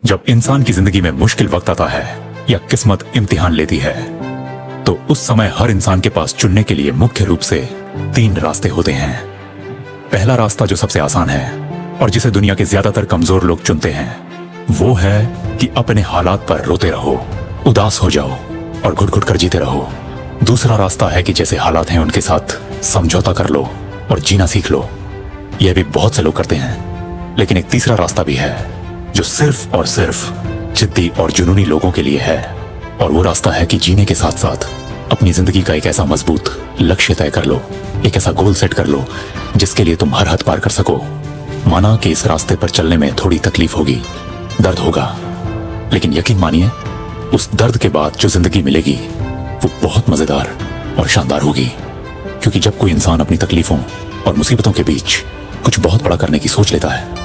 जब इंसान की जिंदगी में मुश्किल वक्त आता है या किस्मत इम्तिहान लेती है तो उस समय हर इंसान के पास चुनने के लिए मुख्य रूप से 3 रास्ते होते हैं। पहला रास्ता जो सबसे आसान है और जिसे दुनिया के ज्यादातर कमजोर लोग चुनते हैं वो है कि अपने हालात पर रोते रहो, उदास हो जाओ और घुट घुट कर जीते रहो। दूसरा रास्ता है कि जैसे हालात हैं उनके साथ समझौता कर लो और जीना सीख लो। यह भी बहुत से लोग करते हैं। लेकिन एक तीसरा रास्ता भी है जो सिर्फ और सिर्फ जिद्दी और जुनूनी लोगों के लिए है, और वो रास्ता है कि जीने के साथ साथ अपनी जिंदगी का एक ऐसा मजबूत लक्ष्य तय कर लो, एक ऐसा गोल सेट कर लो जिसके लिए तुम हर हद पार कर सको। माना कि इस रास्ते पर चलने में थोड़ी तकलीफ होगी, दर्द होगा, लेकिन यकीन मानिए उस दर्द के बाद जो जिंदगी मिलेगी वो बहुत मजेदार और शानदार होगी। क्योंकि जब कोई इंसान अपनी तकलीफों और मुसीबतों के बीच कुछ बहुत बड़ा करने की सोच लेता है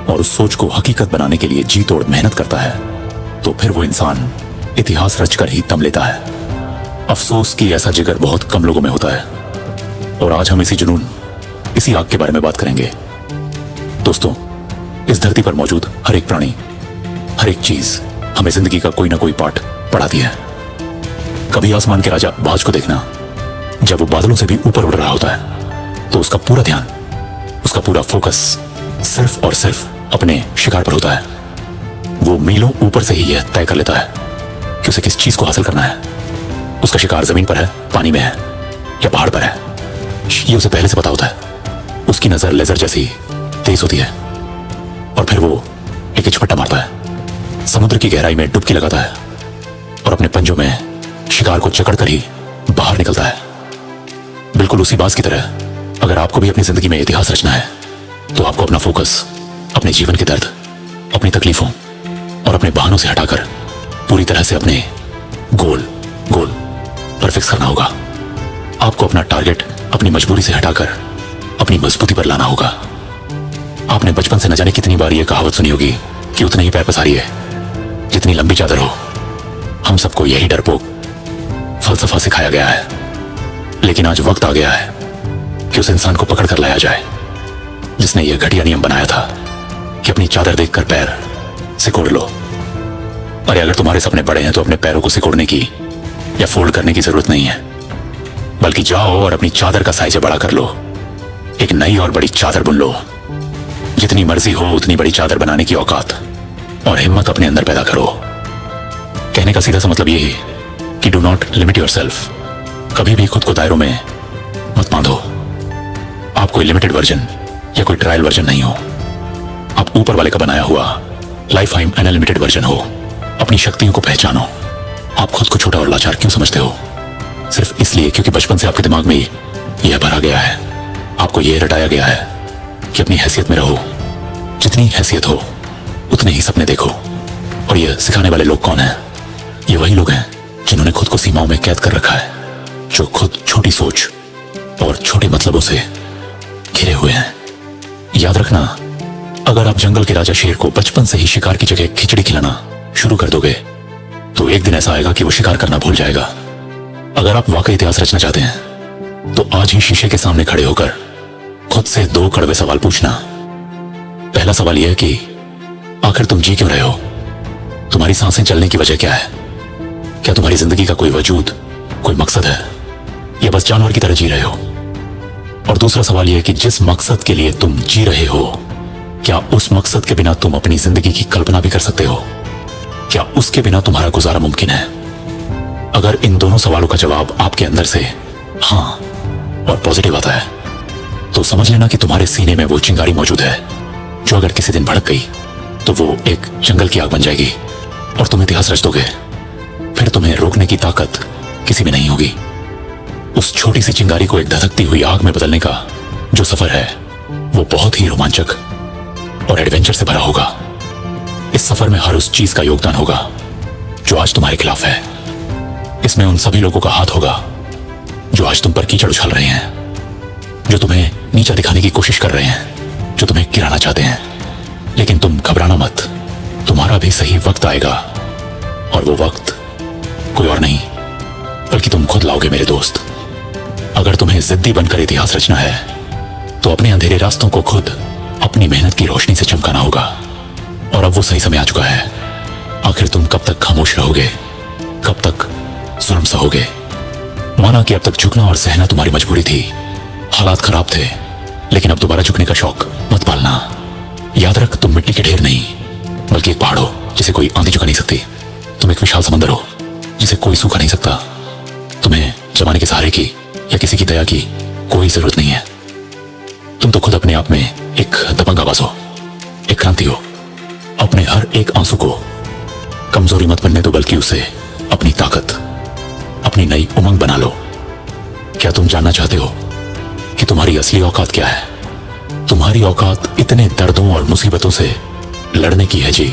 और उस सोच को हकीकत बनाने के लिए जी तोड़ मेहनत करता है तो फिर वो इंसान इतिहास रचकर ही दम लेता है। अफसोस कि ऐसा जिगर बहुत कम लोगों में होता है। और आज हम इसी जुनून, इसी आग के बारे में बात करेंगे। दोस्तों, इस धरती पर मौजूद हर एक प्राणी, हर एक चीज हमें जिंदगी का कोई ना कोई पाठ पढ़ाती है। कभी आसमान के राजा बाज को देखना, जब वो बादलों से भी ऊपर उड़ रहा होता है तो उसका पूरा ध्यान, उसका पूरा फोकस सिर्फ और सिर्फ अपने शिकार पर होता है। वो मीलों ऊपर से ही यह तय कर लेता है कि उसे किस चीज को हासिल करना है। उसका शिकार जमीन पर है, पानी में है या पहाड़ पर है, ये उसे पहले से पता होता है। उसकी नजर लेजर जैसी तेज होती है और फिर वो एक झपट्टा मारता है, समुद्र की गहराई में डुबकी लगाता है और अपने पंजों में शिकार को जकड़कर ही बाहर निकलता है। बिल्कुल उसी बात की तरह अगर आपको भी अपनी जिंदगी में इतिहास रचना है तो आपको अपना फोकस अपने जीवन के दर्द, अपनी तकलीफों और अपने बहानों से हटाकर पूरी तरह से अपने गोल पर फिक्स करना होगा। आपको अपना टारगेट अपनी मजबूरी से हटाकर अपनी मजबूती पर लाना होगा। आपने बचपन से न जाने कितनी बार यह कहावत सुनी होगी कि उतने ही पैर पसारिए जितनी लंबी चादर हो। हम सबको यही डरपोक फलसफा सिखाया गया है। लेकिन आज वक्त आ गया है कि उस इंसान को पकड़ कर लाया जाए जिसने यह घटिया नियम बनाया था कि अपनी चादर देखकर पैर सिकोड़ लो। अरे अगर तुम्हारे सपने बड़े हैं तो अपने पैरों को सिकोड़ने की या फोल्ड करने की जरूरत नहीं है, बल्कि जाओ और अपनी चादर का साइज बड़ा कर लो। एक नई और बड़ी चादर बुन लो। जितनी मर्जी हो उतनी बड़ी चादर बनाने की औकात और हिम्मत अपने अंदर पैदा करो। कहने का सीधा सा मतलब ये है कि डू नॉट लिमिट योरसेल्फ। कभी भी खुद को दायरों में मत बांधो। आप कोई लिमिटेड वर्जन या कोई ट्रायल वर्जन नहीं हो। आप ऊपर वाले का बनाया हुआ लाइफ टाइम अनलिमिटेड वर्जन हो। अपनी शक्तियों को पहचानो। आप खुद को छोटा और लाचार क्यों समझते हो? सिर्फ इसलिए क्योंकि बचपन से आपके दिमाग में यह भरा गया है, आपको यह रटाया गया है कि अपनी हैसियत में रहो। जितनी हैसियत हो उतने ही सपने देखो। और यह सिखाने वाले लोग कौन हैं? ये वही लोग हैं जिन्होंने खुद को सीमाओं में कैद कर रखा है, जो खुद छोटी सोच और छोटे मतलबों से घिरे हुए हैं। याद रखना, अगर आप जंगल के राजा शेर को बचपन से ही शिकार की जगह खिचड़ी खिलाना शुरू कर दोगे तो एक दिन ऐसा आएगा कि वो शिकार करना भूल जाएगा। अगर आप वाकई इतिहास रचना चाहते हैं तो आज ही शीशे के सामने खड़े होकर खुद से 2 कड़वे सवाल पूछना। पहला सवाल यह है कि आखिर तुम जी क्यों रहे हो? तुम्हारी सांसें चलने की वजह क्या है? क्या तुम्हारी जिंदगी का कोई वजूद, कोई मकसद है, या बस जानवर की तरह जी रहे हो? और दूसरा सवाल यह है कि जिस मकसद के लिए तुम जी रहे हो, क्या उस मकसद के बिना तुम अपनी जिंदगी की कल्पना भी कर सकते हो? क्या उसके बिना तुम्हारा गुजारा मुमकिन है? अगर इन दोनों सवालों का जवाब आपके अंदर से हाँ और पॉजिटिव आता है तो समझ लेना कि तुम्हारे सीने में वो चिंगारी मौजूद है जो अगर किसी दिन भड़क गई तो वो एक जंगल की आग बन जाएगी और तुम इतिहास रच दोगे। फिर तुम्हें रोकने की ताकत किसी में नहीं होगी। उस छोटी सी चिंगारी को एक धधकती हुई आग में बदलने का जो सफर है वो बहुत ही रोमांचक और एडवेंचर से भरा होगा। इस सफर में हर उस चीज का योगदान होगा जो आज तुम्हारे खिलाफ है। इसमें उन सभी लोगों का हाथ होगा जो आज तुम पर कीचड़ उछाल रहे हैं, जो तुम्हें नीचा दिखाने की कोशिश कर रहे हैं, जो तुम्हें गिराना चाहते हैं। लेकिन तुम घबराना मत, तुम्हारा भी सही वक्त आएगा और वो वक्त कोई और नहीं बल्कि तुम खुद लाओगे मेरे दोस्त। अगर तुम्हें जिद्दी बनकर इतिहास रचना है तो अपने अंधेरे रास्तों को खुद अपनी मेहनत की रोशनी से चमकाना होगा। और अब वो सही समय आ चुका है आखिर तुम कब तक खामोश रहोगे, कब तक जुल्म सहोगे? माना कि अब तक झुकना और सहना तुम्हारी मजबूरी थी, हालात खराब थे, लेकिन अब दोबारा झुकने का शौक मत पालना। याद रख, तुम मिट्टी के ढेर नहीं बल्कि एक पहाड़ हो जिसे कोई आंधी झुका नहीं सकती। तुम एक विशाल समंदर हो जिसे कोई सूखा नहीं सकता। तुम्हें जमाने के सहारे की या किसी की दया की कोई जरूरत नहीं है। तुम तो खुद अपने आप में एक दबंग आवाज हो, एक क्रांति हो। अपने हर एक आंसू को कमजोरी मत बनने दो, बल्कि उसे अपनी ताकत, अपनी नई उमंग बना लो। क्या तुम जानना चाहते हो कि तुम्हारी असली औकात क्या है? तुम्हारी औकात इतने दर्दों और मुसीबतों से लड़ने की है जी,